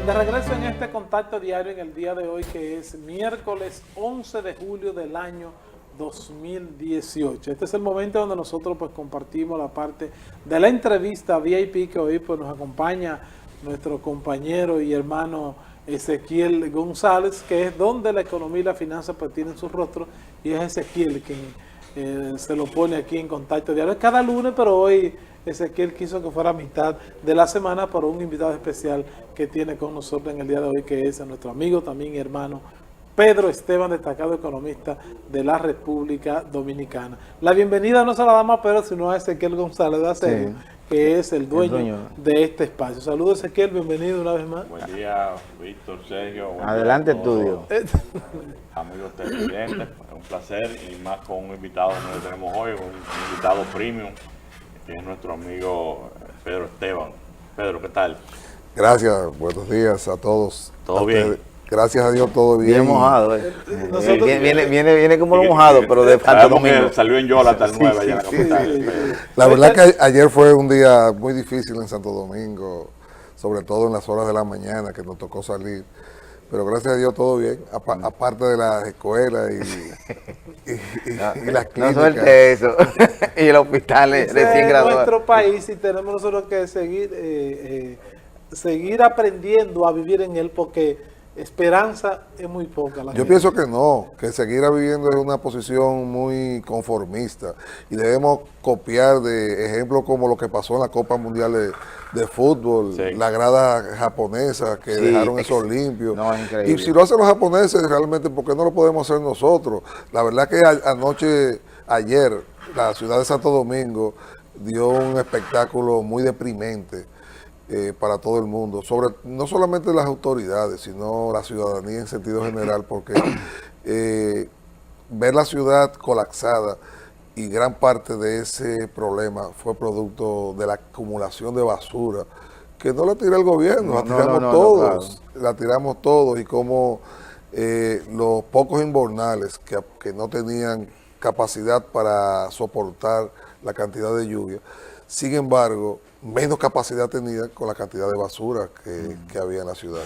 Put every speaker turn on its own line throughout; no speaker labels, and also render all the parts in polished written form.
De regreso en este contacto diario en el día de hoy, que es miércoles 11 de julio del año 2018. Este es el momento donde nosotros pues compartimos la parte de la entrevista VIP, que hoy pues nos acompaña nuestro compañero y hermano Ezequiel González, que es donde la economía y la finanza pues tienen su rostro, y es Ezequiel quien se lo pone aquí en contacto diario. Es cada lunes, pero hoy Ezequiel quiso que fuera a mitad de la semana por un invitado especial que tiene con nosotros en el día de hoy, que es nuestro amigo también y hermano Pedro Esteban, destacado economista de la República Dominicana. La bienvenida no se la damos a Pedro, sino a Ezequiel González de Acerio, que es el dueño de este espacio. Saludos, Ezequiel, bienvenido una vez más.
Buen día, Víctor, Sergio.
Adelante, estudio.
Amigos televidentes, un placer, y más con un invitado que tenemos hoy, un invitado premium, que es nuestro amigo Pedro Esteban. Pedro, ¿qué tal?
Gracias, buenos días a todos.
¿Todo bien?
Gracias a Dios, todo bien.
Bien mojado, viene como
Sí,
mojado, pero de Santo
sabemos que
Domingo.
salió en Yola hasta el 9 allá en la capital.
La verdad que ayer fue un día muy difícil en Santo Domingo, sobre todo en las horas de la mañana que nos tocó salir. Pero gracias a Dios todo bien, aparte de las escuelas y las
No
clínicas.
suelte eso. Y el hospital
Ese
recién
es
graduado.
nuestro país y tenemos nosotros que seguir aprendiendo a vivir en él, porque esperanza es muy poca.
Yo pienso que no, que seguir viviendo es una posición muy conformista y debemos copiar de ejemplos como lo que pasó en la Copa Mundial de Fútbol,
Sí.
la grada japonesa que
Sí,
dejaron eso limpio.
no, es increíble.
Y si lo hacen los japoneses, realmente, ¿por qué no lo podemos hacer nosotros? La verdad que ayer, la ciudad de Santo Domingo dio un espectáculo muy deprimente para todo el mundo, no solamente las autoridades, sino la ciudadanía en sentido general, porque ver la ciudad colapsada y gran parte de ese problema fue producto de la acumulación de basura, que no la tira el gobierno, la tiramos todos, la tiramos todos, y como los pocos invernales que no tenían capacidad para soportar la cantidad de lluvia, sin embargo, menos capacidad tenía con la cantidad de basura que había en la ciudad.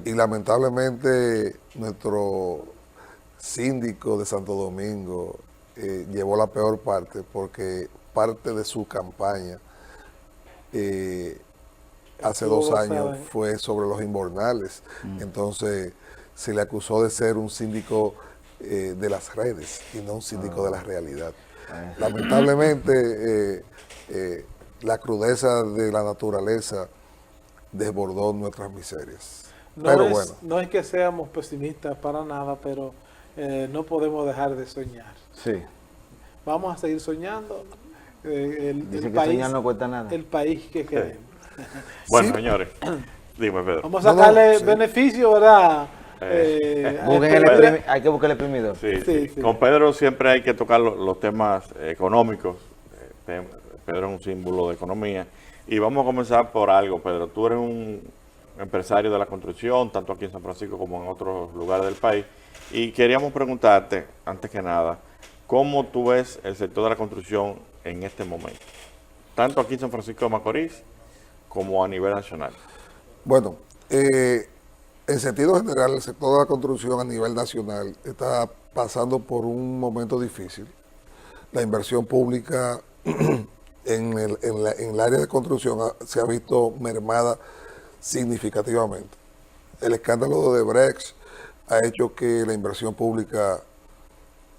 Y lamentablemente nuestro síndico de Santo Domingo llevó la peor parte, porque parte de su campaña hace 2 años fue sobre los invernales. Entonces se le acusó de ser un síndico de las redes y no un síndico de la realidad. Lamentablemente la crudeza de la naturaleza desbordó nuestras miserias.
No es que seamos pesimistas para nada, pero no podemos dejar de soñar.
Sí.
Vamos a seguir soñando.
Dicen que soñar no cuesta nada.
El país que queremos.
Bueno, señores, dime, Pedro.
Vamos a sacarle beneficio, ¿verdad?
Hay que buscar el exprimidor.
Sí. Con Pedro siempre hay que tocar los temas económicos. Pedro es un símbolo de economía. Y vamos a comenzar por algo, Pedro. Tú eres un empresario de la construcción, tanto aquí en San Francisco como en otros lugares del país. Y queríamos preguntarte, antes que nada, ¿cómo tú ves el sector de la construcción en este momento? Tanto aquí en San Francisco de Macorís como a nivel nacional.
Bueno, en sentido general, el sector de la construcción a nivel nacional está pasando por un momento difícil. La inversión pública en el área de construcción se ha visto mermada significativamente. El escándalo de Odebrecht ha hecho que la inversión pública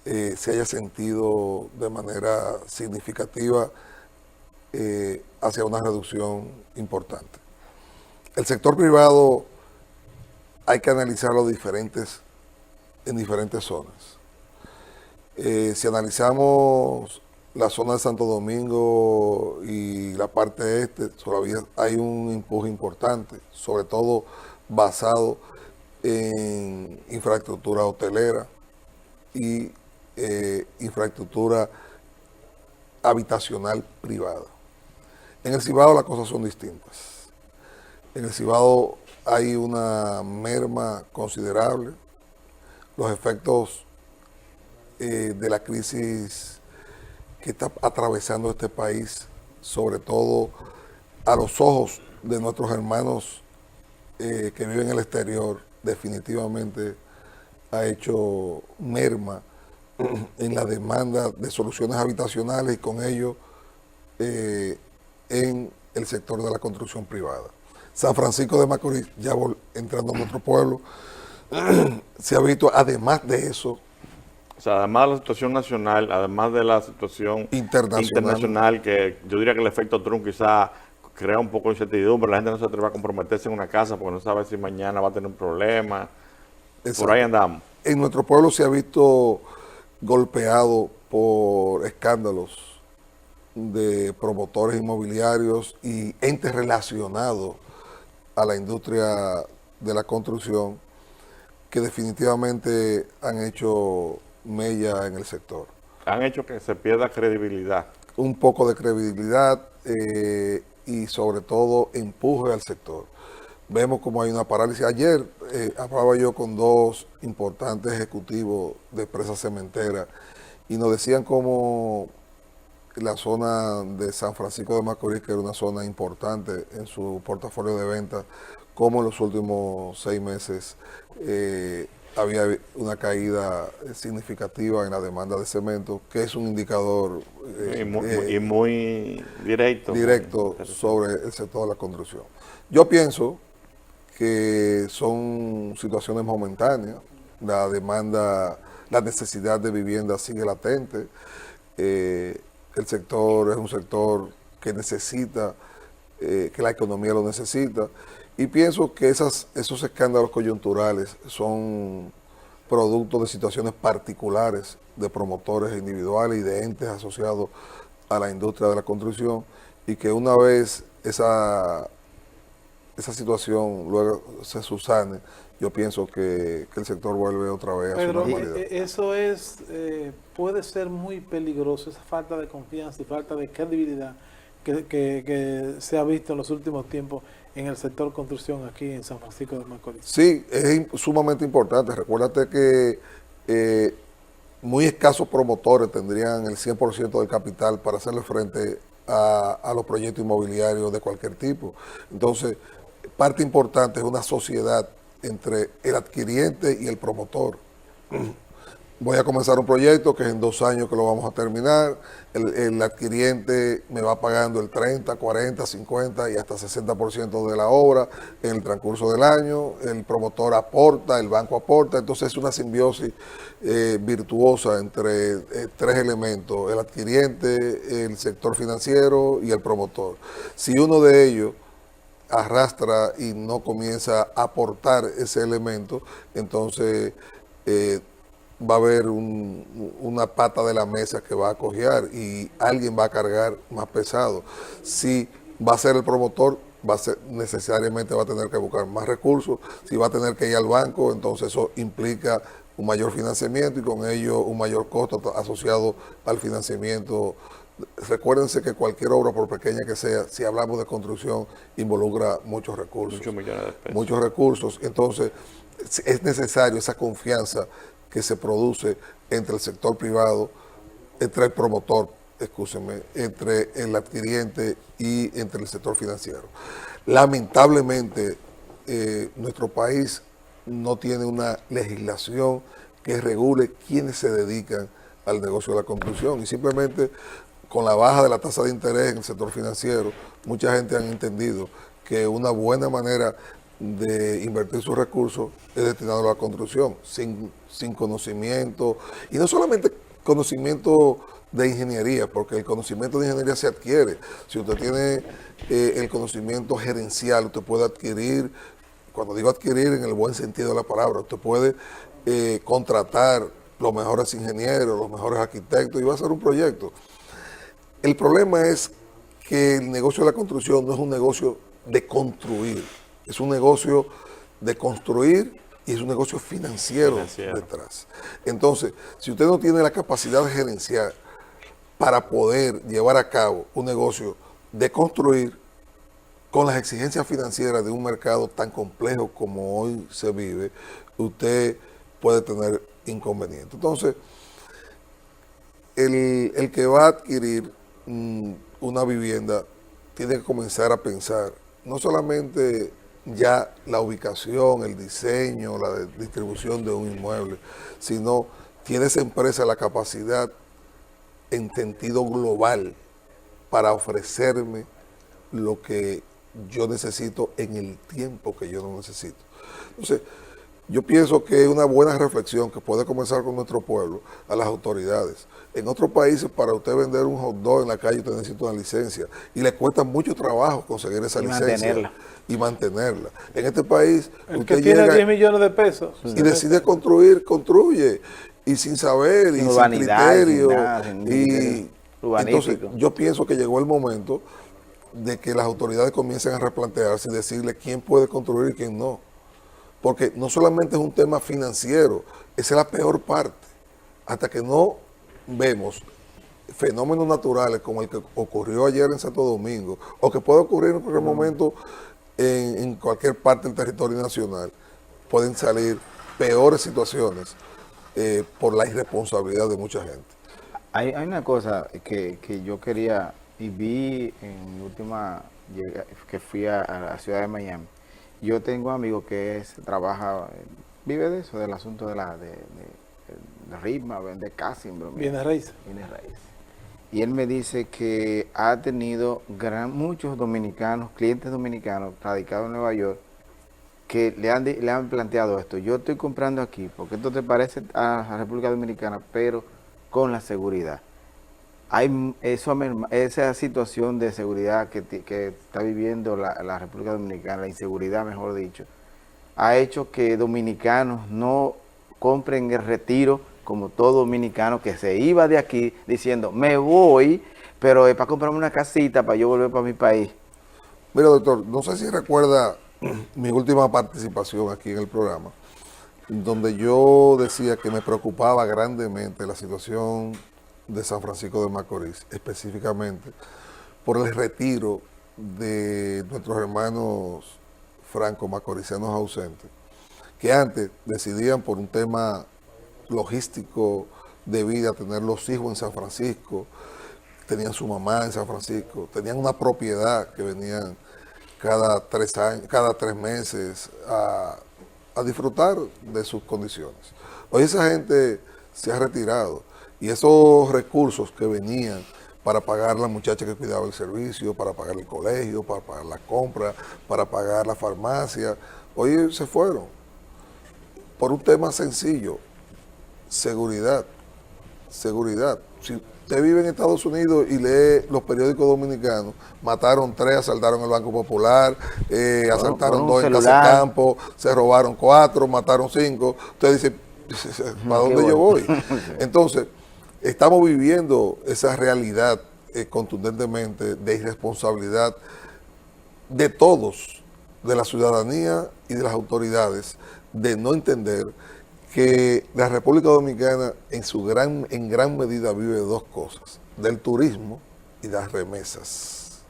se haya sentido de manera significativa hacia una reducción importante. El sector privado hay que analizarlo en diferentes zonas. Si analizamos la zona de Santo Domingo y la parte este, todavía hay un empuje importante, sobre todo basado en infraestructura hotelera y infraestructura habitacional privada. En el Cibao las cosas son distintas. En el Cibao hay una merma considerable. Los efectos de la crisis que está atravesando este país, sobre todo a los ojos de nuestros hermanos que vive en el exterior definitivamente ha hecho merma en la demanda de soluciones habitacionales y con ello en el sector de la construcción privada. San Francisco de Macorís, ya entrando a nuestro pueblo, se ha visto, además de eso,
o sea, además de la situación nacional, además de la situación internacional, que yo diría que el efecto Trump quizá crea un poco de incertidumbre, la gente no se atreve a comprometerse en una casa porque no sabe si mañana va a tener un problema. Exacto. Por ahí andamos.
En nuestro pueblo se ha visto golpeado por escándalos de promotores inmobiliarios y entes relacionados a la industria de la construcción que definitivamente han hecho mella en el sector.
Han hecho que se pierda credibilidad.
Un poco de credibilidad y sobre todo empuje al sector. Vemos como hay una parálisis. Ayer hablaba yo con dos importantes ejecutivos de empresas cementeras y nos decían como la zona de San Francisco de Macorís, que era una zona importante en su portafolio de ventas, como en los últimos 6 meses había una caída significativa en la demanda de cemento, que es un indicador
muy directo
sobre el sector de la construcción. Yo pienso que son situaciones momentáneas, la demanda, la necesidad de vivienda sigue latente, el sector es un sector que necesita, que la economía lo necesita, y pienso que esos escándalos coyunturales son producto de situaciones particulares de promotores individuales y de entes asociados a la industria de la construcción, y que una vez esa situación luego se subsane, yo pienso que el sector vuelve otra vez a su normalidad.
Eso puede ser muy peligroso, esa falta de confianza y falta de credibilidad que se ha visto en los últimos tiempos en el sector construcción aquí en San Francisco de Macorís.
Sí, es sumamente importante. Recuérdate que muy escasos promotores tendrían el 100% del capital para hacerle frente a los proyectos inmobiliarios de cualquier tipo. Entonces, parte importante es una sociedad entre el adquiriente y el promotor. Voy a comenzar un proyecto que es en 2 años que lo vamos a terminar. El adquiriente me va pagando el 30, 40, 50 y hasta 60% de la obra en el transcurso del año. El promotor aporta, el banco aporta. Entonces es una simbiosis virtuosa entre 3 elementos: el adquiriente, el sector financiero y el promotor. Si uno de ellos arrastra y no comienza a aportar ese elemento, entonces va a haber una pata de la mesa que va a cojear y alguien va a cargar más pesado. Si va a ser el promotor, necesariamente va a tener que buscar más recursos. Si va a tener que ir al banco, entonces eso implica un mayor financiamiento y con ello un mayor costo asociado al financiamiento. Recuérdense que cualquier obra, por pequeña que sea, si hablamos de construcción, involucra muchos recursos.
Muchos millones de pesos.
Muchos recursos. Entonces, es necesario esa confianza que se produce entre el sector privado, entre el promotor, entre el adquiriente y entre el sector financiero. Lamentablemente, nuestro país no tiene una legislación que regule quienes se dedican al negocio de la construcción y simplemente con la baja de la tasa de interés en el sector financiero, mucha gente ha entendido que una buena manera de invertir sus recursos es destinado a la construcción, sin conocimiento, y no solamente conocimiento de ingeniería, porque el conocimiento de ingeniería se adquiere. Si usted tiene el conocimiento gerencial, usted puede adquirir, cuando digo adquirir en el buen sentido de la palabra, usted puede contratar los mejores ingenieros, los mejores arquitectos y va a hacer un proyecto. El problema es que el negocio de la construcción no es un negocio de construir, es un negocio de construir y es un negocio financiero detrás. Entonces, si usted no tiene la capacidad de gerenciar para poder llevar a cabo un negocio de construir con las exigencias financieras de un mercado tan complejo como hoy se vive, usted puede tener inconvenientes. Entonces, el que va a adquirir una vivienda tiene que comenzar a pensar no solamente ya la ubicación, el diseño, la distribución de un inmueble, sino tiene esa empresa la capacidad en sentido global para ofrecerme lo que yo necesito en el tiempo que yo no necesito. Entonces, yo pienso que es una buena reflexión que puede comenzar con nuestro pueblo, a las autoridades. En otros países, para usted vender un hot dog en la calle, usted necesita una licencia y le cuesta mucho trabajo conseguir esa licencia y mantenerla. En este país,
el
usted
que tiene
llega
10 millones de pesos
y decide construir, construye, y sin saber, y sin criterio. Entonces, yo pienso que llegó el momento de que las autoridades comiencen a replantearse y decirle quién puede construir y quién no. Porque no solamente es un tema financiero, esa es la peor parte. Hasta que no vemos fenómenos naturales como el que ocurrió ayer en Santo Domingo, o que puede ocurrir en cualquier momento en cualquier parte del territorio nacional, pueden salir peores situaciones por la irresponsabilidad de mucha gente.
Hay una cosa que yo quería, y vi en mi última, que fui a la ciudad de Miami. Yo tengo un amigo que trabaja, vive de eso, del asunto de ritmo, vende casting,
bienes raíces.
Y él me dice que ha tenido muchos dominicanos, clientes dominicanos radicados en Nueva York, que le han planteado esto. Yo estoy comprando aquí, porque esto te parece a la República Dominicana, pero con la seguridad. Hay esa situación de seguridad que está viviendo la República Dominicana, la inseguridad, mejor dicho, ha hecho que dominicanos no compren el retiro como todo dominicano que se iba de aquí diciendo, me voy, pero es para comprarme una casita para yo volver para mi país.
Mira, doctor, no sé si recuerda mi última participación aquí en el programa, donde yo decía que me preocupaba grandemente la situación de San Francisco de Macorís, específicamente por el retiro de nuestros hermanos franco-macoricianos ausentes, que antes decidían por un tema logístico de vida tener los hijos en San Francisco, tenían su mamá en San Francisco, tenían una propiedad que venían cada 3 meses a disfrutar de sus condiciones. Hoy esa gente se ha retirado y esos recursos que venían para pagar la muchacha que cuidaba el servicio, para pagar el colegio, para pagar la compra, para pagar la farmacia, hoy se fueron por un tema sencillo: seguridad. Si usted vive en Estados Unidos y lee los periódicos dominicanos, mataron 3, asaltaron el Banco Popular, asaltaron 2 en Casa Campo, se robaron 4, mataron 5. Usted dice, ¿para dónde yo voy? Entonces, estamos viviendo esa realidad contundentemente de irresponsabilidad de todos, de la ciudadanía y de las autoridades, de no entender que la República Dominicana en gran medida vive de 2 cosas: del turismo y de las remesas.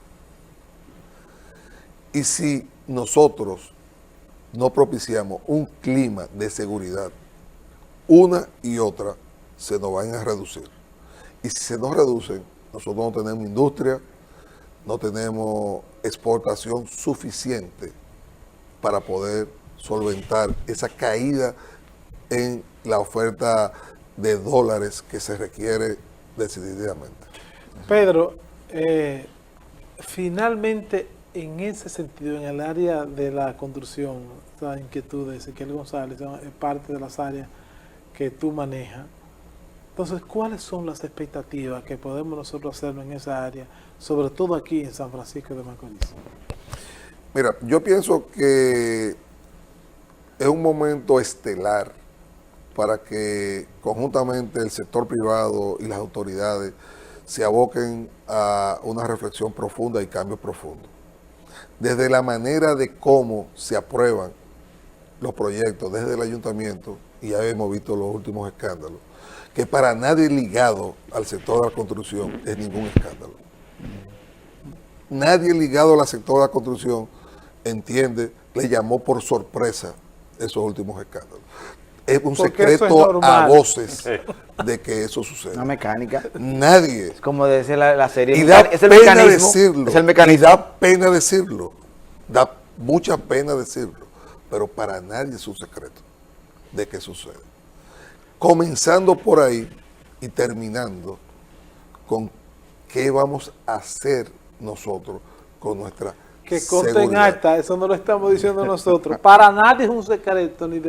Y si nosotros no propiciamos un clima de seguridad, una y otra se nos van a reducir. Y si se nos reducen, nosotros no tenemos industria, no tenemos exportación suficiente para poder solventar esa caída en la oferta de dólares que se requiere decididamente.
Pedro, finalmente en ese sentido, en el área de la construcción, esta inquietud de Ezequiel González es parte de las áreas que tú manejas. Entonces, ¿cuáles son las expectativas que podemos nosotros hacernos en esa área, sobre todo aquí en San Francisco de Macorís?
Mira, yo pienso que es un momento estelar para que conjuntamente el sector privado y las autoridades se aboquen a una reflexión profunda y cambios profundos. Desde la manera de cómo se aprueban los proyectos desde el ayuntamiento, y ya hemos visto los últimos escándalos, que para nadie ligado al sector de la construcción es ningún escándalo. Nadie ligado al sector de la construcción le llamó por sorpresa esos últimos escándalos. Es un secreto a voces de que eso sucede.
Una mecánica.
Nadie.
Es como decir la serie.
Y da
es el
pena
mecanismo.
decirlo.
Es el mecanismo.
Y da pena decirlo. mucha pena decirlo, pero para nadie es un secreto de qué sucede. Comenzando por ahí y terminando con qué vamos a hacer nosotros con nuestra
Que conste en
seguridad.
acta, eso no lo estamos diciendo nosotros. Para nadie es un secreto, ni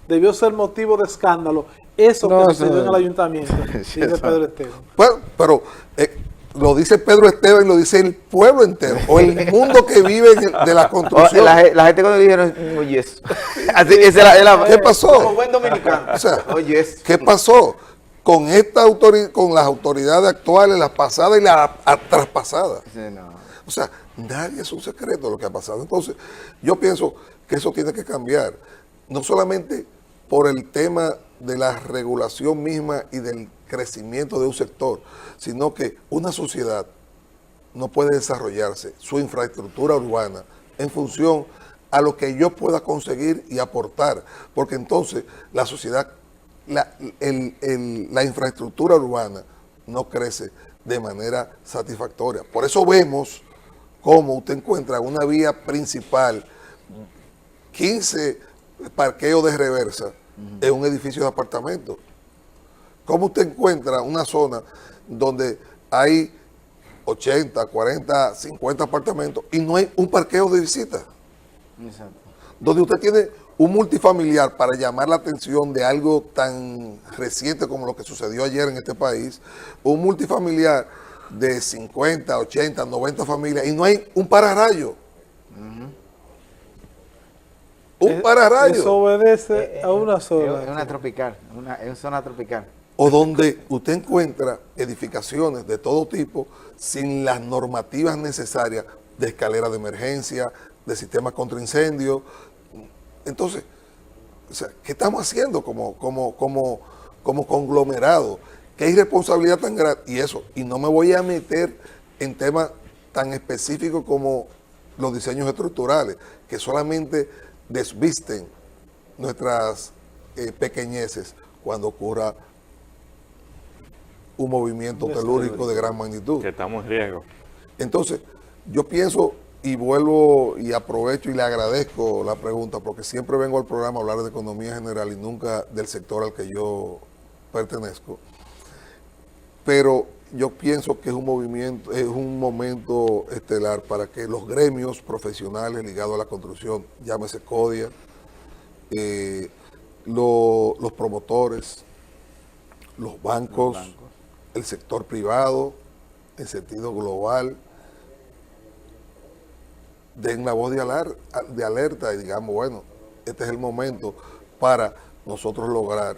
debió ser motivo de escándalo. Eso
No,
que sucedió
no.
en el ayuntamiento, dice Pedro Esteban.
Bueno, pero lo dice Pedro Esteban y lo dice el pueblo entero, o el mundo que vive de la construcción.
La gente cuando dijeron, oye, eso. Así, esa era
¿Qué pasó?
Como buen dominicano.
O sea,
Oye, eso.
¿qué pasó con con las autoridades actuales, las pasadas y las traspasadas?
Sí, no.
O sea, nadie es un secreto lo que ha pasado. Entonces, yo pienso que eso tiene que cambiar, no solamente por el tema de la regulación misma y del crecimiento de un sector, sino que una sociedad no puede desarrollarse su infraestructura urbana en función a lo que yo pueda conseguir y aportar, porque entonces la sociedad, la infraestructura urbana no crece de manera satisfactoria. Por eso vemos cómo usted encuentra una vía principal, 15 parqueos de reversa en un edificio de apartamentos. ¿Cómo usted encuentra una zona donde hay 80, 40, 50 apartamentos y no hay un parqueo de visita?
Exacto.
Donde usted tiene un multifamiliar para llamar la atención de algo tan reciente como lo que sucedió ayer en este país, un multifamiliar de 50, 80, 90 familias y no hay un pararrayo. Un pararrayo.
Eso obedece a una sola.
Es una tropical, es una zona tropical.
O donde usted encuentra edificaciones de todo tipo sin las normativas necesarias de escalera de emergencia, de sistemas contra incendios. Entonces, o sea, ¿qué estamos haciendo como conglomerado? ¿Qué irresponsabilidad tan grande? Y eso, y no me voy a meter en temas tan específicos como los diseños estructurales, que solamente desvisten nuestras pequeñeces cuando ocurra un movimiento telúrico de gran magnitud.
Que estamos en riesgo.
Entonces, yo pienso y vuelvo y aprovecho y le agradezco la pregunta porque siempre vengo al programa a hablar de economía general y nunca del sector al que yo pertenezco. Pero yo pienso que es un movimiento, es un momento estelar para que los gremios profesionales ligados a la construcción, llámese CODIA, los promotores, los bancos, el sector privado, en sentido global, den la voz de alerta y digamos, bueno, este es el momento para nosotros lograr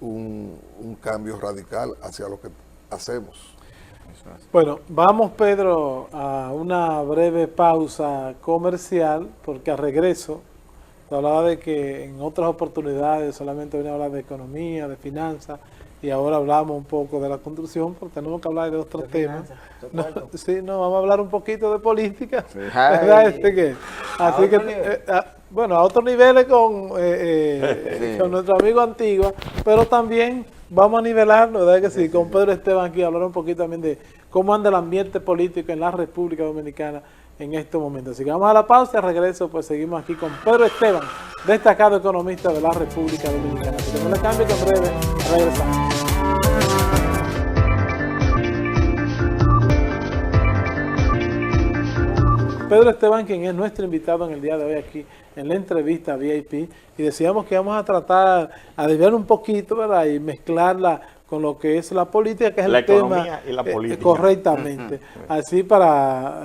un cambio radical hacia lo que hacemos.
Bueno, vamos, Pedro, a una breve pausa comercial, porque al regreso te hablaba de que en otras oportunidades solamente venía a hablar de economía, de finanzas, y ahora hablamos un poco de la construcción, porque tenemos que hablar de otros temas. No, sí, no, vamos a hablar un poquito de política, ¿verdad? Así que, bueno, a otros niveles con nuestro amigo Antigua, pero también vamos a nivelarlo, ¿verdad que sí? Con Pedro Esteban aquí, hablar un poquito también de cómo anda el ambiente político en la República Dominicana en estos momentos. Así que vamos a la pausa y al regreso pues seguimos aquí con Pedro Esteban, destacado economista de la República Dominicana. Así que no le cambie, que en breve regresamos. Pedro Esteban, quien es nuestro invitado en el día de hoy aquí en la entrevista VIP, y decíamos que vamos a tratar a desviar un poquito, ¿verdad? Y mezclarla con lo que es la política, que es
La
el tema
economía y la política.
Correctamente. Así para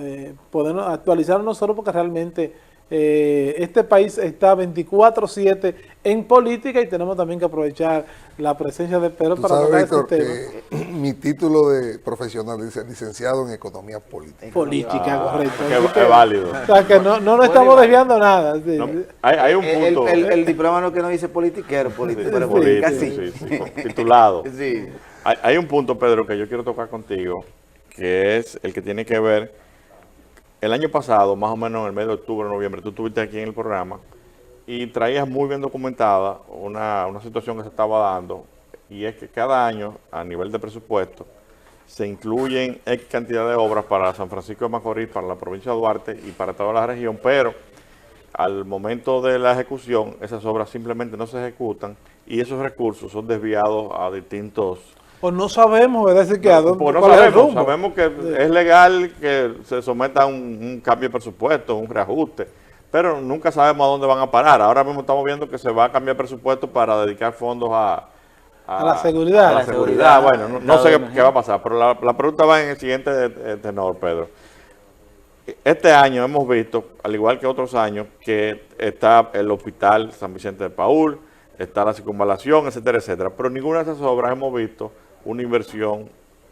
poder actualizar nosotros, porque realmente este país está 24/7 en política y tenemos también que aprovechar la presencia de Pedro
Tú
para
sabes,
tocar
Víctor,
ese tema.
que mi título de profesional dice licenciado en economía política.
Política, correcto.
Que
Así
es válido.
O sea, que no nos estamos desviando nada. Sí.
No, hay un punto.
El diploma no que no dice politiquero, pero política sí.
Titulado.
Sí.
Hay un punto, Pedro, que yo quiero tocar contigo, que es el que tiene que ver. El año pasado, más o menos en el mes de octubre, noviembre, tú estuviste aquí en el programa y traías muy bien documentada una situación que se estaba dando, y es que cada año, a nivel de presupuesto, se incluyen X cantidad de obras para San Francisco de Macorís, para la provincia de Duarte y para toda la región, pero al momento de la ejecución, esas obras simplemente no se ejecutan y esos recursos son desviados a distintos...
O no sabemos, es decir, que a dónde,
Pues no
cuál es el
sabemos,
rumbo.
sabemos que es legal que se someta a un cambio de presupuesto, un reajuste, pero nunca sabemos a dónde van a parar. Ahora mismo estamos viendo que se va a cambiar presupuesto para dedicar fondos a
la seguridad.
a la
A la
seguridad. Bueno, no sé
Estado de
qué va a pasar, pero la pregunta va en el siguiente tenor, Pedro. Este año hemos visto, al igual que otros años, que está el Hospital San Vicente de Paúl, está la circunvalación, etcétera, etcétera. Pero ninguna de esas obras hemos visto una inversión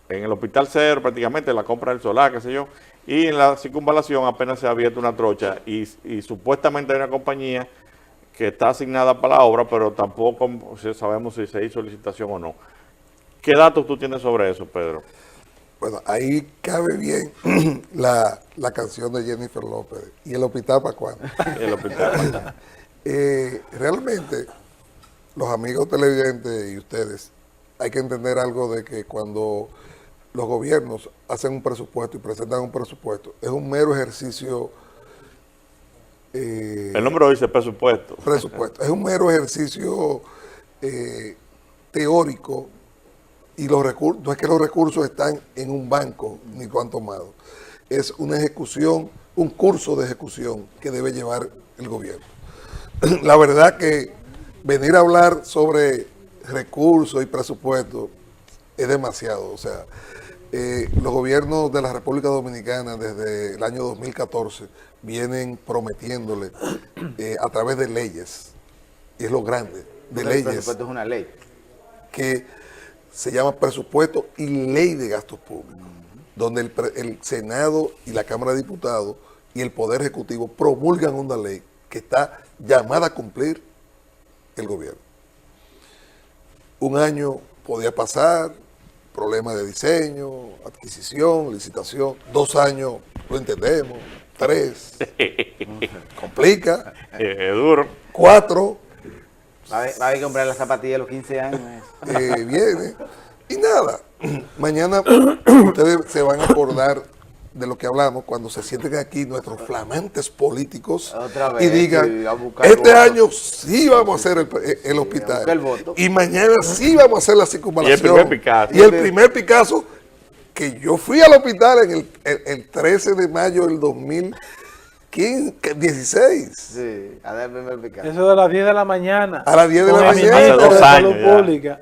en el Hospital Cero, prácticamente la compra del solar, qué sé yo, y en la circunvalación apenas se ha abierto una trocha y supuestamente hay una compañía que está asignada para la obra, pero tampoco sabemos si se hizo licitación o no. ¿Qué datos tú tienes sobre eso, Pedro?
Bueno, ahí cabe bien la canción de Jennifer López. ¿Y el hospital para cuándo?
El hospital.
Realmente, los amigos televidentes y ustedes, hay que entender algo de que cuando los gobiernos hacen un presupuesto y presentan un presupuesto, es un mero ejercicio...
El nombre lo dice presupuesto.
Es un mero ejercicio teórico y los recursos, no es que los recursos están en un banco ni lo han tomado, es una ejecución, un curso de ejecución que debe llevar el gobierno. La verdad que venir a hablar sobre recursos y presupuesto es demasiado, o sea, los gobiernos de la República Dominicana desde el año 2014 vienen prometiéndole a través de leyes, y es lo grande, de leyes.
El presupuesto es una ley.
Que se llama presupuesto y ley de gastos públicos, donde el Senado y la Cámara de Diputados y el Poder Ejecutivo promulgan una ley que está llamada a cumplir el gobierno. Un año podía pasar, problemas de diseño, adquisición, licitación, 2 años, lo entendemos, 3, complica,
Es duro.
4,
Va a haber que comprar las zapatillas a los 15 años.
viene. Y nada, mañana ustedes se van a acordar de lo que hablamos cuando se sienten aquí nuestros flamantes políticos
Otra
y
vez,
digan,
sí, a buscar
este
votos.
año sí vamos a hacer el
a
hospital
buscar el voto.
y mañana sí vamos a hacer la circunvalación.
Y el primer Picasso.
Y el primer Picasso, que yo fui al hospital en el 13 de mayo del 2016.
Sí, a dar el primer picado.
Eso de las 10 de la mañana.
A las 10 de la
con el
mañana.
ministro
Hace 2
de
años
Salud
ya.
Pública.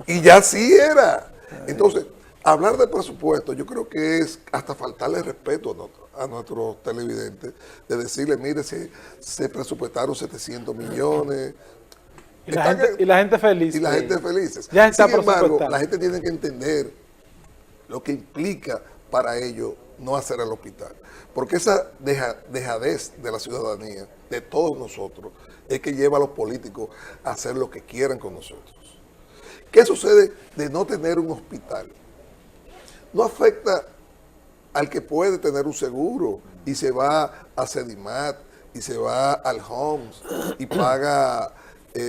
Y ya sí era. Entonces, hablar de presupuesto, yo creo que es hasta faltarle respeto a nuestros televidentes, de decirle, mire, se presupuestaron 700 millones.
Y la gente feliz.
Y la gente felices.
Ya está
Sin embargo,
presupuestado.
la gente tiene que entender lo que implica para ello no hacer el hospital. Porque esa dejadez de la ciudadanía, de todos nosotros, es que lleva a los políticos a hacer lo que quieran con nosotros. ¿Qué sucede de no tener un hospital? No afecta al que puede tener un seguro y se va a Sedimat y se va al Homes y paga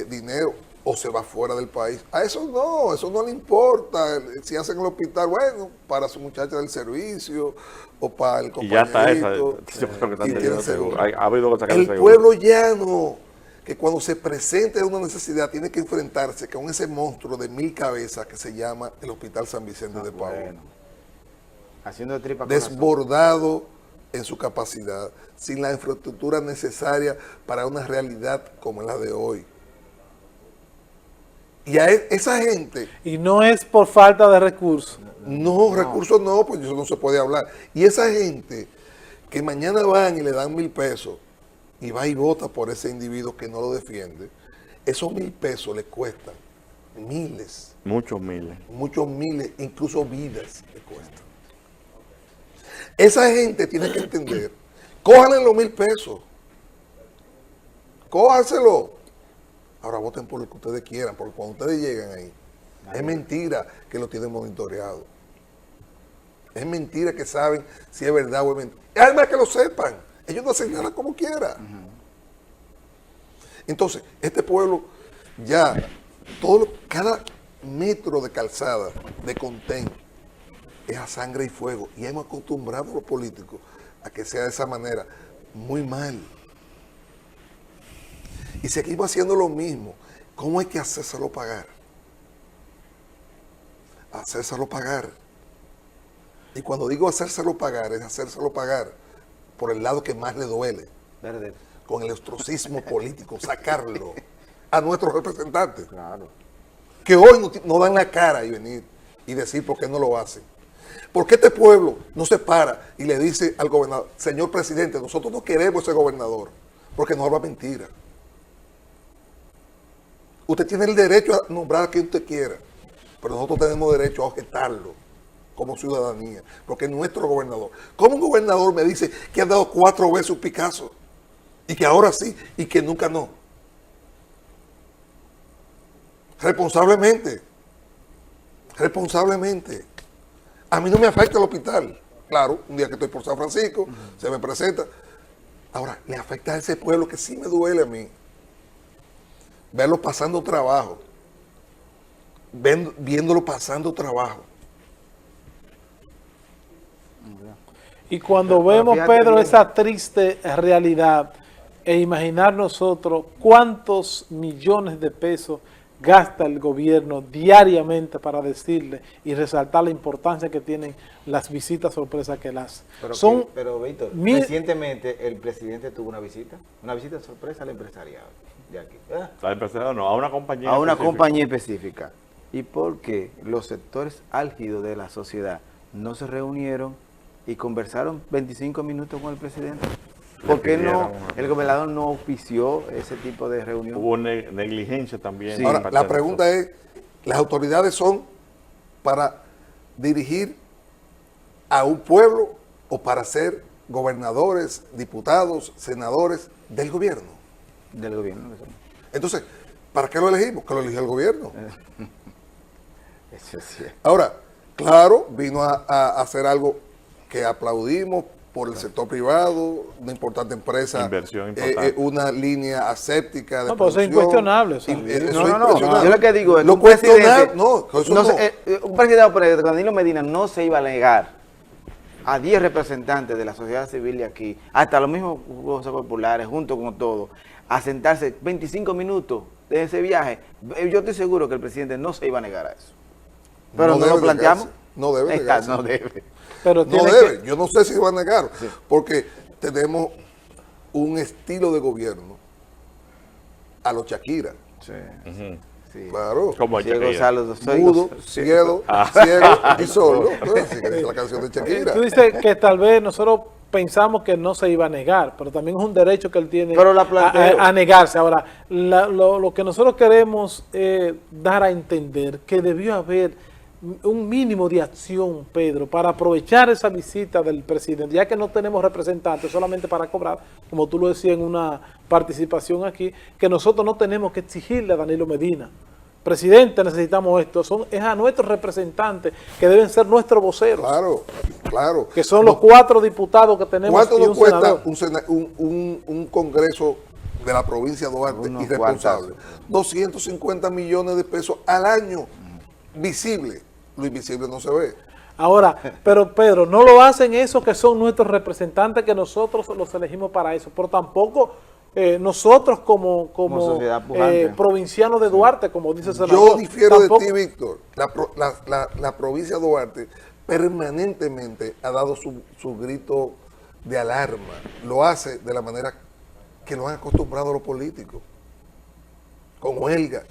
dinero o se va fuera del país. A eso no le importa. Si hacen el hospital, bueno, para su muchacha del servicio o para el
Y ya está esa.
compañerito.
Yo creo que están
Y tiene
teniendo
seguro.
seguro. Ha habido que sacar
El
seguro.
pueblo llano, que cuando se presente una necesidad tiene que enfrentarse con ese monstruo de 1000 cabezas que se llama el Hospital San Vicente de Paúl.
Bueno. Haciendo de tripa corazón.
Desbordado en su capacidad, sin la infraestructura necesaria para una realidad como la de hoy. Y a esa gente,
Y no es por falta de recursos.
recursos no, pues eso no se puede hablar. Y esa gente que mañana van y le dan 1000 pesos y va y vota por ese individuo que no lo defiende, esos 1000 pesos le cuestan miles,
Muchos miles.
muchos miles, incluso vidas le cuestan. Esa gente tiene que entender, cójanle los 1000 pesos, cójanselo. Ahora voten por lo que ustedes quieran, porque cuando ustedes llegan ahí, es mentira que lo tienen monitoreado. Es mentira que saben si es verdad o es mentira. Además que lo sepan, ellos no hacen nada como quieran. Entonces, este pueblo ya, cada metro de calzada, de contén, es a sangre y fuego. Y hemos acostumbrado a los políticos a que sea de esa manera. Muy mal. Y seguimos haciendo lo mismo. ¿Cómo hay que hacérselo pagar? Hacérselo pagar. Y cuando digo hacérselo pagar, es hacérselo pagar por el lado que más le duele.
Verde.
Con el ostracismo político, sacarlo a nuestros representantes.
Claro.
Que hoy no dan la cara y venir y decir por qué no lo hacen. ¿Por qué este pueblo no se para y le dice al gobernador, señor presidente, nosotros no queremos ese gobernador, porque nos habla mentira? Usted tiene el derecho a nombrar a quien usted quiera, pero nosotros tenemos derecho a objetarlo como ciudadanía, porque es nuestro gobernador. ¿Cómo un gobernador me dice que ha dado 4 veces un Picasso y que ahora sí y que nunca no? Responsablemente. Responsablemente. A mí no me afecta el hospital. Claro, un día que estoy por San Francisco, se me presenta. Ahora, le afecta a ese pueblo que sí me duele a mí. Verlo pasando trabajo. Viéndolo pasando trabajo.
Y cuando
Pero
vemos,
fíjate
Pedro,
bien.
esa triste realidad, e imaginar nosotros cuántos millones de pesos gasta el gobierno diariamente para decirle y resaltar la importancia que tienen las visitas sorpresa que él hace.
Pero Víctor,
mil-
recientemente el presidente tuvo una visita sorpresa al empresariado de aquí.
Al empresario no, a una compañía.
A una
específica.
compañía específica. ¿Y por qué los sectores álgidos de la sociedad no se reunieron y conversaron 25 minutos con el presidente? ¿Por qué no el gobernador no ofició ese tipo de reunión?
Hubo negligencia también.
Sí.
por
Ahora,
parte
la
de
pregunta es, ¿las autoridades son para dirigir a un pueblo o para ser gobernadores, diputados, senadores del gobierno?
Del gobierno.
Entonces, ¿para qué lo elegimos? Que lo eligió el gobierno.
Eso es cierto.
Ahora, claro, vino a hacer algo que aplaudimos por el sector privado, una importante empresa,
Inversión importante.
una línea aséptica de
No, pero eso es
producción.
incuestionable, o sea,
Eso
No,
es
no, no.
impresionante.
Yo lo que digo es que
Lo
un presidente,
cuestionable, no, eso no.
un presidente como Danilo Medina no se iba a negar a 10 representantes de la sociedad civil de aquí, hasta los mismos grupos populares, junto con todos, a sentarse 25 minutos de ese viaje. Yo estoy seguro que el presidente no se iba a negar a eso. Pero no
debe
lo planteamos.
negarse, no debe negarse.
No debe.
Pero
No
tiene
debe,
que,
yo no sé si va a negar, porque tenemos un estilo de gobierno a los Shakira,
Sí.
Ujú.
Sí.
claro,
Como
Ciego,
Shakira.
Salo, soy-
mudo,
sí.
ciego, ciego y sordo. ¿No? Así que dice la canción de Shakira.
tú dices que tal vez nosotros pensamos que no se iba a negar, pero también es un derecho que él tiene
Pero la planteo.
a negarse. Ahora, lo que nosotros queremos dar a entender que debió haber un mínimo de acción, Pedro, para aprovechar esa visita del presidente, ya que no tenemos representantes solamente para cobrar, como tú lo decías en una participación aquí, que nosotros no tenemos que exigirle a Danilo Medina. Presidente, necesitamos esto. Es a nuestros representantes que deben ser nuestros voceros,
Claro, claro.
que son los 4 diputados que tenemos
¿Cuánto
y
nos
un
cuesta
senador.
un congreso de la provincia de Duarte
Unos
irresponsable?
cuartazos.
250 millones de pesos al año, visible. Lo invisible no se ve.
Ahora, pero Pedro, no lo hacen esos que son nuestros representantes, que nosotros los elegimos para eso, pero tampoco nosotros como
sociedad pujante.
provincianos de Duarte, como dice el senador.
Yo difiero
tampoco-
de ti, Víctor. La provincia de Duarte permanentemente ha dado su grito de alarma. Lo hace de la manera que lo han acostumbrado los políticos. Con huelga.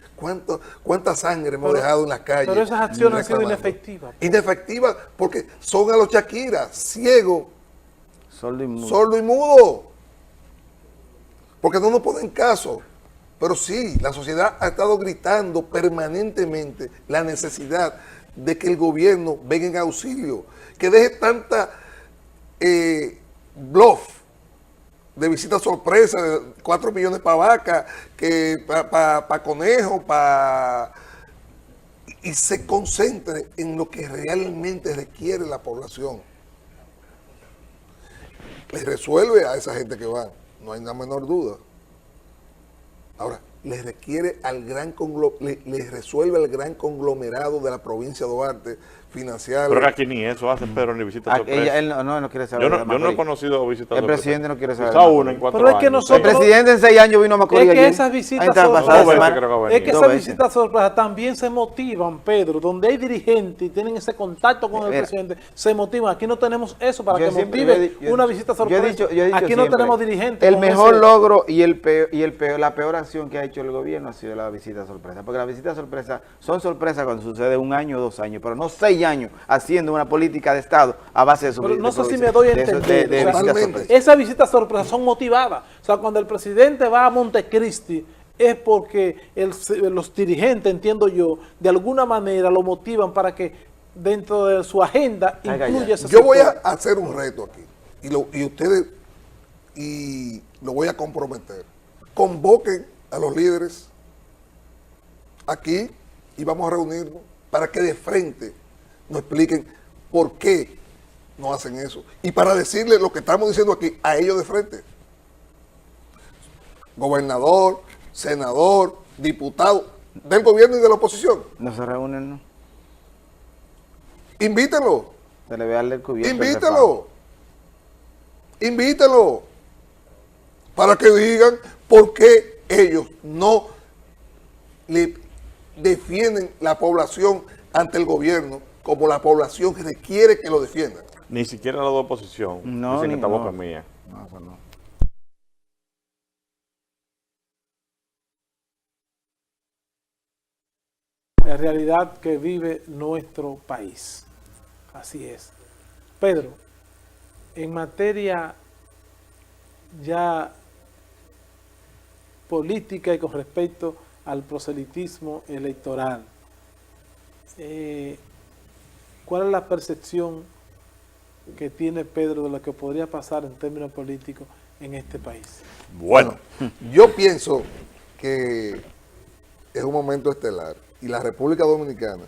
¿Cuánta sangre hemos
Pero-
dejado en las calles?
pero esas acciones han sido
reclamando?
inefectivas.
Inefectivas porque son a los Shakira, ciegos,
Sordo y mudo.
sordo y mudo. Porque no nos ponen caso. Pero sí, la sociedad ha estado gritando permanentemente la necesidad de que el gobierno venga en auxilio, que deje tanta bluff de visita sorpresa, de 4 millones para vaca, que para conejo, y se concentre en lo que realmente requiere la población. Les resuelve a esa gente que va, no hay la menor duda. Ahora, les requiere les resuelve al gran conglomerado de la provincia de Duarte financiarle.
Pero que aquí ni eso hace Pedro, ni visita sorpresa.
Él no quiere saber
Yo
de
no he
Macorís.
conocido visitas
El
sorpresa.
presidente no quiere saber
Quizá
de
una
Macorís.
en 4
Pero es que
años.
nosotros-
El presidente en 6 años vino a Macorís.
Es que
ayer.
esas visitas
Ahí está,
son-
pasada
Dos veces
semana.
creo que ha
Es que
venido.
Dos
esas
veces.
visitas sorpresas también se motivan, Pedro, donde hay dirigentes y tienen ese contacto con el
Mira.
presidente, se motivan. Aquí no tenemos eso para
Yo
que
siempre-
motive
yo he
una
di-
visita
yo he
sorpresa.
dicho
Aquí no
siempre,
tenemos dirigentes.
El
con
mejor
ese-
logro y la peor acción que ha hecho el gobierno ha sido la visita sorpresa. Porque las visitas sorpresa son sorpresas cuando sucede 1 año o 2 años, pero no 6 años haciendo una política de Estado a base de su
Pero no sé si me doy a entender.
de
o sea,
visitas
Totalmente.
sorpresa.
esas visitas sorpresas son motivadas. O sea, cuando el presidente va a Montecristi es porque los dirigentes, entiendo yo, de alguna manera lo motivan para que dentro de su agenda
Oiga,
incluya
ya.
ese
Yo voy a
sector.
hacer un reto aquí y ustedes, y lo voy a comprometer. Convoquen a los líderes aquí y vamos a reunirnos para que de frente nos expliquen por qué no hacen eso y para decirles lo que estamos diciendo aquí a ellos de frente. Gobernador, senador, diputado del gobierno y de la oposición.
No se reúnen, ¿no?
Invítenlo.
Se le ve al descubierto. el
Invítalo. Invítalo. Para que digan por qué ellos no le defienden la población ante el gobierno como la población que requiere que lo defiendan.
Ni siquiera la de oposición.
No,
Dicen que
ni-
esta
no.
boca es mía.
refrán. No, eso no.
La realidad que vive nuestro país. Así es. Pedro, en materia ya política y con respecto al proselitismo electoral, ¿cuál es la percepción que tiene Pedro de lo que podría pasar en términos políticos en este país?
Bueno,
Yo pienso que es un momento estelar y la República Dominicana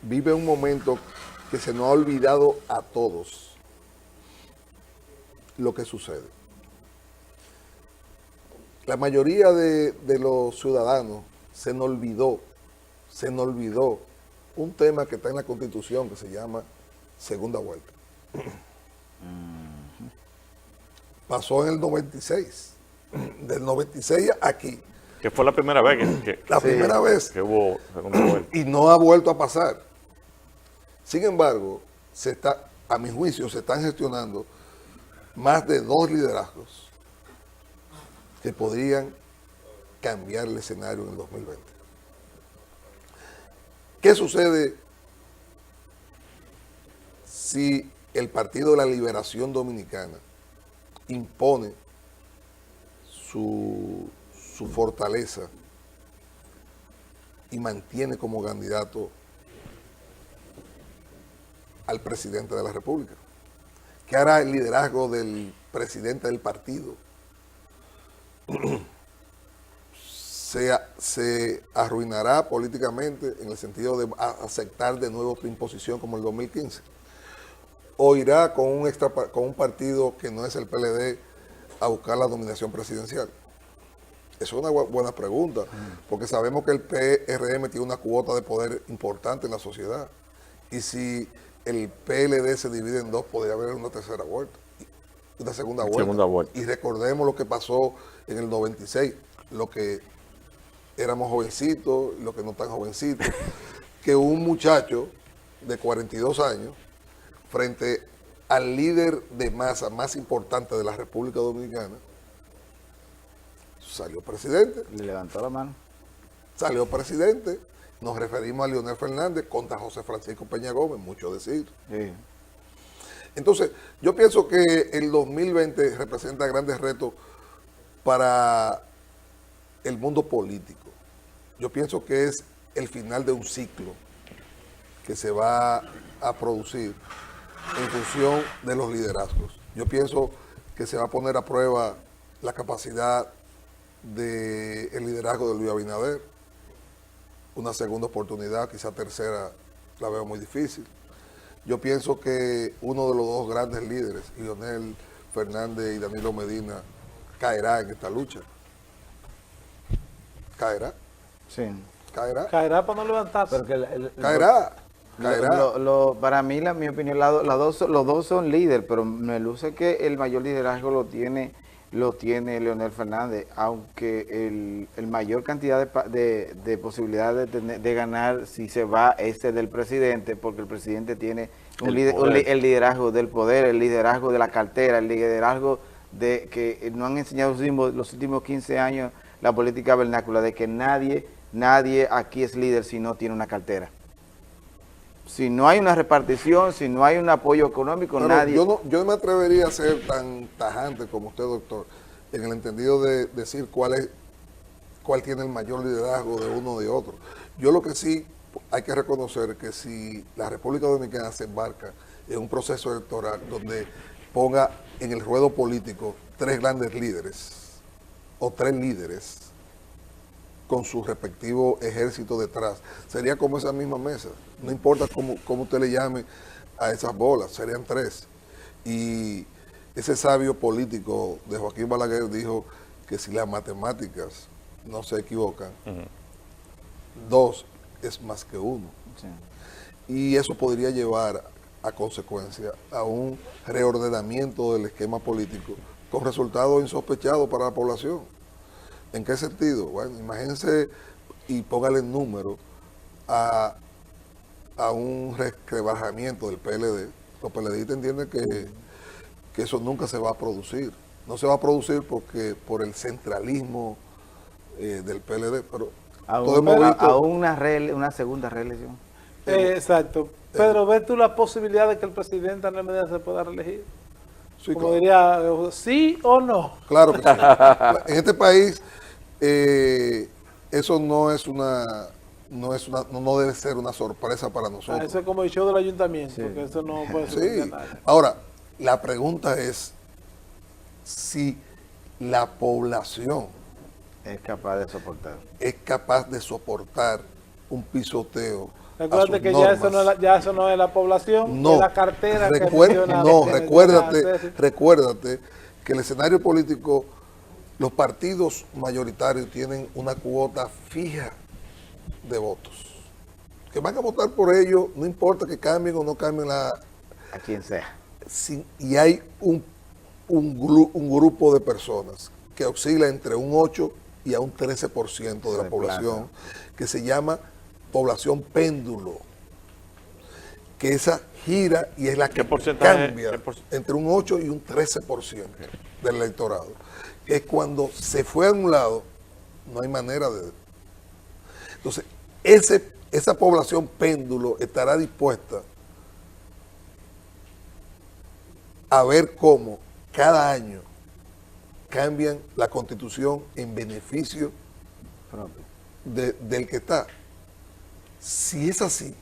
vive un momento que se nos ha olvidado a todos lo que sucede. La mayoría de los ciudadanos se nos olvidó un tema que está en la Constitución que se llama segunda vuelta. Pasó en el 96, del 96 aquí,
que fue la primera vez
la primera vez,
que hubo segunda vuelta.
y no ha vuelto a pasar. Sin embargo, a mi juicio, se están gestionando más de 2 liderazgos que podrían cambiar el escenario en el 2020. ¿Qué sucede si el Partido de la Liberación Dominicana impone su fortaleza y mantiene como candidato al presidente de la República? ¿Qué hará el liderazgo del presidente del partido? Se arruinará políticamente en el sentido de aceptar de nuevo otra imposición como el 2015. ¿O irá con un partido que no es el PLD a buscar la dominación presidencial? Esa es una buena pregunta, porque sabemos que el PRM tiene una cuota de poder importante en la sociedad. Y si el PLD se divide en dos, podría haber una tercera vuelta, una segunda vuelta. Y recordemos lo que pasó en el 96, lo que éramos jovencitos, lo que no tan jovencitos, que un muchacho de 42 años, frente al líder de masa más importante de la República Dominicana, salió presidente.
Le levantó la mano.
Salió presidente. Nos referimos a Leonel Fernández contra José Francisco Peña Gómez, mucho decir.
Sí.
Entonces, yo pienso que el 2020 representa grandes retos para el mundo político. Yo pienso que es el final de un ciclo que se va a producir en función de los liderazgos. Yo pienso que se va a poner a prueba la capacidad del liderazgo de Luis Abinader. Una segunda oportunidad, quizá tercera, la veo muy difícil. Yo pienso que uno de los dos grandes líderes, Leonel Fernández y Danilo Medina, caerá en esta lucha. Caerá.
Sí.
caerá,
Caerá para no levantarse.
Pero que
caerá.
para mí, mi opinión, los dos son líderes, pero me luce que el mayor liderazgo lo tiene Leonel Fernández, aunque el mayor cantidad de posibilidades de ganar si se va ese del presidente, porque el presidente tiene el liderazgo del poder, el liderazgo de la cartera, el liderazgo de que no han enseñado los últimos 15 años la política vernácula, de que nadie aquí es líder si no tiene una cartera. Si no hay una repartición, si no hay un apoyo económico,
Pero
nadie...
yo no me atrevería a ser tan tajante como usted, doctor, en el entendido de decir cuál tiene el mayor liderazgo de uno o de otro. Yo lo que sí hay que reconocer que si la República Dominicana se embarca en un proceso electoral donde ponga en el ruedo político 3 grandes líderes o 3 líderes con su respectivo ejército detrás, sería como esa misma mesa. No importa cómo usted le llame a esas bolas, serían 3. Y ese sabio político de Joaquín Balaguer dijo que si las matemáticas no se equivocan, 2 es más que 1. Sí. Y eso podría llevar a consecuencia a un reordenamiento del esquema político con resultados insospechados para la población. ¿En qué sentido? Bueno, imagínense y póngale el número a un rebajamiento del PLD. Los PLDistas entienden que eso nunca se va a producir. No se va a producir por el centralismo del PLD, pero
una segunda reelección.
Exacto. Pedro, ¿ves tú la posibilidad de que el presidente Daniel Medina se pueda reelegir?
Sí,
Como
claro.
diría, ¿sí o no?
Claro que sí. En este país eso no debe ser una sorpresa para nosotros.
Eso es como el show del ayuntamiento,
Sí.
que eso no puede
Sí.
ser. Nadie.
Ahora, la pregunta es si la población
Es capaz de soportar.
es capaz de soportar un pisoteo.
Recuerda que ya eso no es la población,
No,
es la cartera que
recuérdate que el escenario político, los partidos mayoritarios tienen una cuota fija de votos. Que van a votar por ellos, no importa que cambien o no cambien
A quien sea.
y hay un grupo de personas que oscila entre un 8 y a un 13% de la población, que se llama población péndulo, que esa gira y es la que cambia entre un 8 y un 13% del electorado. Es cuando se fue a un lado, no hay manera de... Entonces, esa población péndulo estará dispuesta a ver cómo cada año cambian la Constitución en beneficio del que está. Si es así,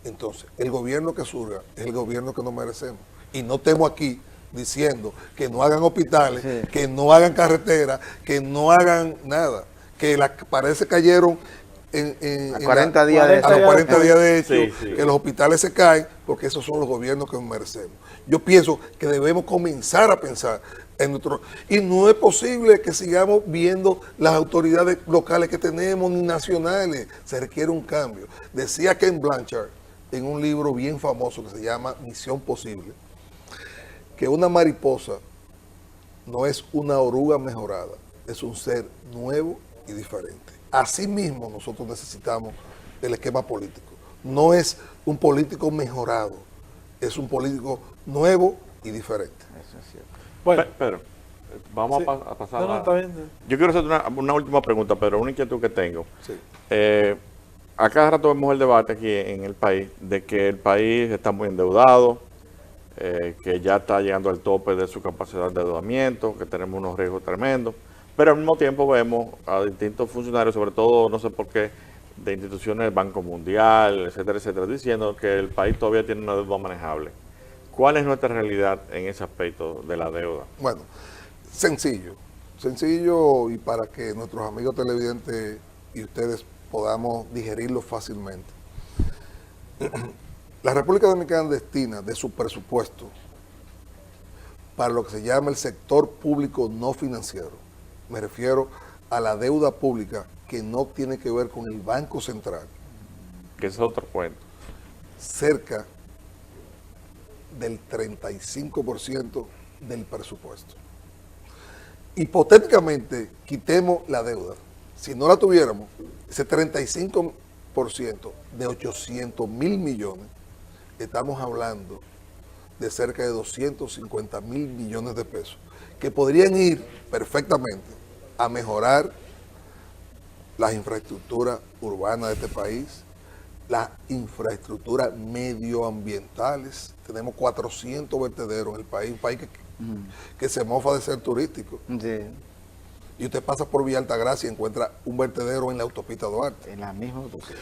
entonces el gobierno que surja es el gobierno que nos merecemos. Y no estemos aquí diciendo que no hagan hospitales, sí, que no hagan carreteras, que no hagan nada, que las paredes se cayeron
a 40 días
de hecho, sí, sí, que los hospitales se caen, porque esos son los gobiernos que nos merecemos. Yo pienso que debemos comenzar a pensar en nuestro... Y no es posible que sigamos viendo las autoridades locales que tenemos, ni nacionales. Se requiere un cambio. Decía Ken Blanchard, en un libro bien famoso que se llama Misión Posible, que una mariposa no es una oruga mejorada, es un ser nuevo y diferente. Asimismo, nosotros necesitamos el esquema político. No es un político mejorado, es un político nuevo y diferente.
Eso es cierto.
Bueno, Pedro, vamos sí, a pasar
está bien.
Yo quiero hacer una última pregunta, Pedro, una inquietud que tengo.
Sí.
A cada rato vemos el debate aquí en el país de que el país está muy endeudado, que ya está llegando al tope de su capacidad de endeudamiento, que tenemos unos riesgos tremendos, pero al mismo tiempo vemos a distintos funcionarios, sobre todo, no sé por qué, de instituciones del Banco Mundial, etcétera, diciendo que el país todavía tiene una deuda manejable. ¿Cuál es nuestra realidad en ese aspecto de la deuda?
Bueno, sencillo y para que nuestros amigos televidentes y ustedes podamos digerirlo fácilmente. La República Dominicana destina de su presupuesto para lo que se llama el sector público no financiero. Me refiero a la deuda pública que no tiene que ver con el Banco Central,
Que es otro cuento.
cerca del 35% del presupuesto. Hipotéticamente, quitemos la deuda. Si no la tuviéramos, ese 35% de 800.000 millones, estamos hablando de cerca de 250.000 millones de pesos, que podrían ir perfectamente a mejorar las infraestructuras urbanas de este país, las infraestructuras medioambientales. Tenemos 400 vertederos en el país, un país que se mofa de ser turístico.
Sí,
Y usted pasa por Villa Altagracia y encuentra un vertedero en la autopista Duarte.
en la misma posición.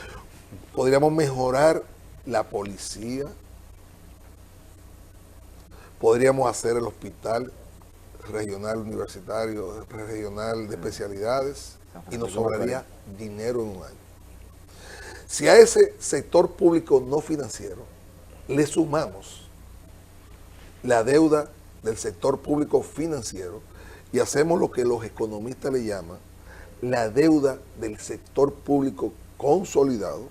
Podríamos mejorar la policía, podríamos hacer el hospital regional universitario, regional de especialidades, y nos sobraría dinero en un año. Si a ese sector público no financiero le sumamos la deuda del sector público financiero y hacemos lo que los economistas le llaman la deuda del sector público consolidado,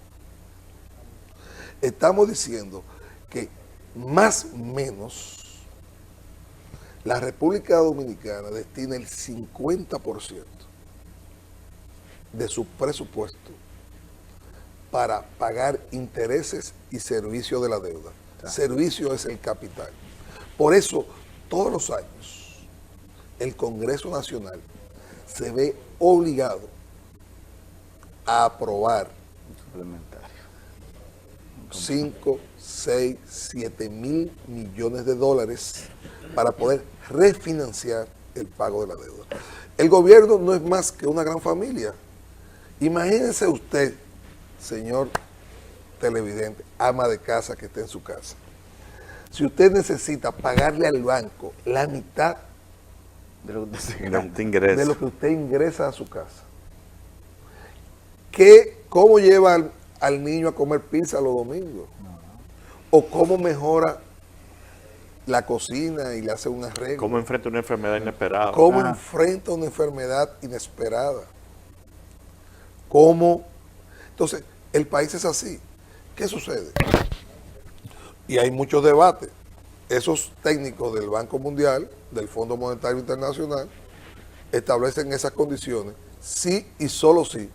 estamos diciendo que más o menos la República Dominicana destina el 50% de su presupuesto para pagar intereses y servicios de la deuda. Servicio es el capital. Por eso, todos los años, el Congreso Nacional se ve obligado a aprobar
Suplementario.
5, 6, 7 mil millones de dólares para poder refinanciar el pago de la deuda. El gobierno no es más que una gran familia. Imagínese usted, señor televidente, ama de casa que esté en su casa. Si usted necesita pagarle al banco la mitad
De lo que usted se
De
gana.
un ingreso.
de lo que usted ingresa a su casa, ¿cómo lleva al niño a comer pizza los domingos? ¿O cómo mejora la cocina y le hace un arreglo?
¿Cómo enfrenta una enfermedad inesperada?
¿Cómo enfrenta una enfermedad inesperada? ¿Cómo? Entonces, el país es así. ¿Qué sucede? Y hay muchos debates. Esos técnicos del Banco Mundial, del Fondo Monetario Internacional, establecen esas condiciones si y solo si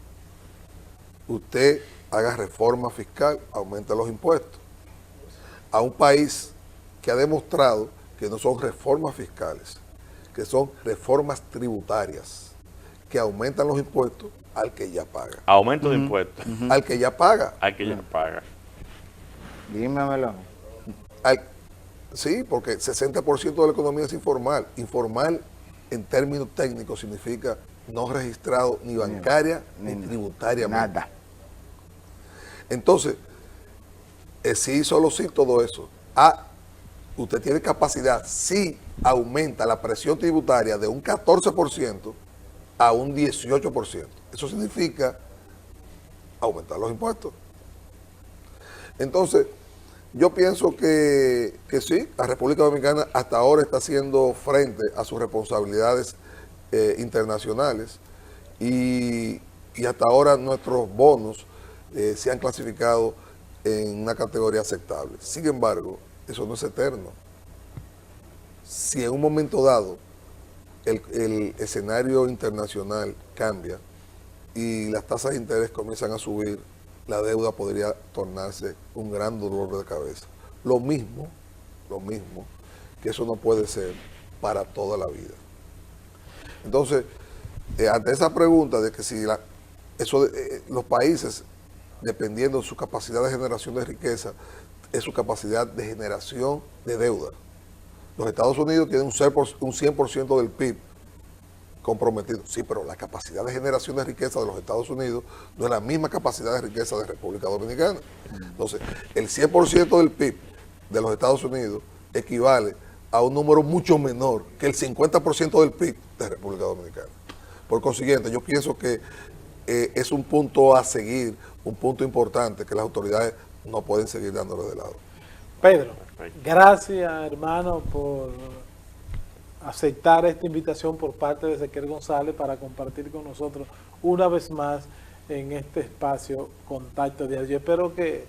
usted haga reforma fiscal, aumenta los impuestos. A un país que ha demostrado que no son reformas fiscales, que son reformas tributarias, que aumentan los impuestos al que ya paga.
Aumento de impuestos.
Al que ya paga.
Hay que ya paga.
Dímelo.
Sí, porque 60% de la economía es informal. Informal, en términos técnicos, significa no registrado ni bancaria ni tributariamente.
Nada.
Entonces, sí, solo sí, todo eso. Usted tiene capacidad, si aumenta la presión tributaria de un 14% a un 18%. Eso significa aumentar los impuestos. Entonces, yo pienso que sí, la República Dominicana hasta ahora está haciendo frente a sus responsabilidades internacionales y hasta ahora nuestros bonos se han clasificado en una categoría aceptable. Sin embargo, eso no es eterno. Si en un momento dado el escenario internacional cambia y las tasas de interés comienzan a subir, la deuda podría tornarse un gran dolor de cabeza. Lo mismo, que eso no puede ser para toda la vida. Entonces, ante esa pregunta de que si los países, dependiendo de su capacidad de generación de riqueza, es su capacidad de generación de deuda. Los Estados Unidos tienen un 100% del PIB comprometido. Sí, pero la capacidad de generación de riqueza de los Estados Unidos no es la misma capacidad de riqueza de República Dominicana. Entonces, el 100% del PIB de los Estados Unidos equivale a un número mucho menor que el 50% del PIB de República Dominicana. Por consiguiente, yo pienso que es un punto a seguir, un punto importante que las autoridades no pueden seguir dándole de lado.
Pedro,
Perfecto.
gracias hermano por aceptar esta invitación por parte de Ezequiel González para compartir con nosotros una vez más en este espacio Contacto Diario. Yo espero que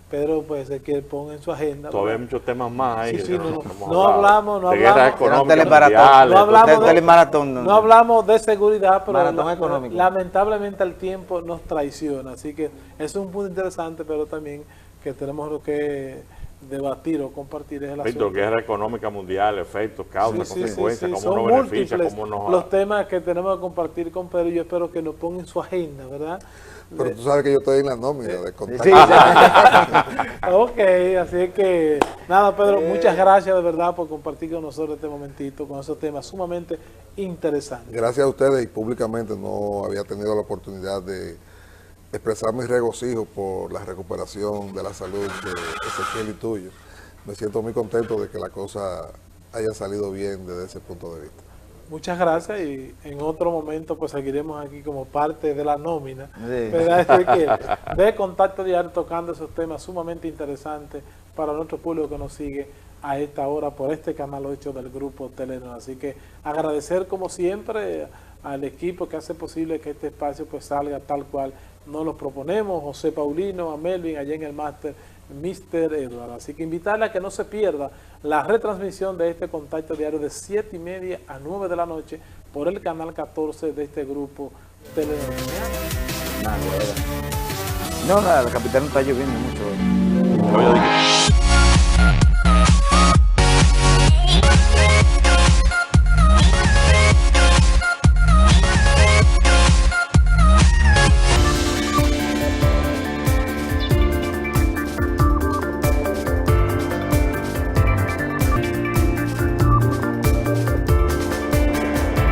Pedro, pues, Ezequiel ponga en su agenda.
Todavía hay muchos temas más ahí.
Sí,
que
no
hemos
hablamos
de guerras económicas mundiales,
no hablamos de-
telemaratón,
No hablamos de seguridad, pero
Maratón económico.
lamentablemente el tiempo nos traiciona. Así que es un punto interesante, pero también que tenemos lo que debatir o compartir es el
Víctor,
asunto.
guerra económica mundial, efectos, causas,
Sí, sí,
consecuencias,
sí, sí.
cómo
Son
nos beneficia,
múltiples
cómo nos...
los temas que tenemos que compartir con Pedro, y yo espero que nos ponga en su agenda, ¿verdad?
Pero tú sabes que yo estoy en la nómina de contacto.
Sí,
Ok, así que nada, Pedro, muchas gracias de verdad por compartir con nosotros este momentito con esos temas sumamente interesantes.
Gracias a ustedes, y públicamente no había tenido la oportunidad de expresar mi regocijo por la recuperación de la salud de Ezequiel y tuyo. Me siento muy contento de que la cosa haya salido bien desde ese punto de vista.
Muchas gracias, y en otro momento pues seguiremos aquí como parte de la nómina,
Sí.
¿verdad, Ezequiel? De Contacto Diario, tocando esos temas sumamente interesantes para nuestro público que nos sigue a esta hora por este canal 8 del grupo Telenor. Así que agradecer como siempre al equipo que hace posible que este espacio pues salga tal cual nos lo proponemos, José Paulino, a Melvin, allá en el máster, Mr. Edward. Así que invitarle a que no se pierda la retransmisión de este Contacto Diario de 7:30 a 9 de la noche por el canal 14 de este grupo Telenor.
No, la capital no está lloviendo mucho hoy.
Yo dije,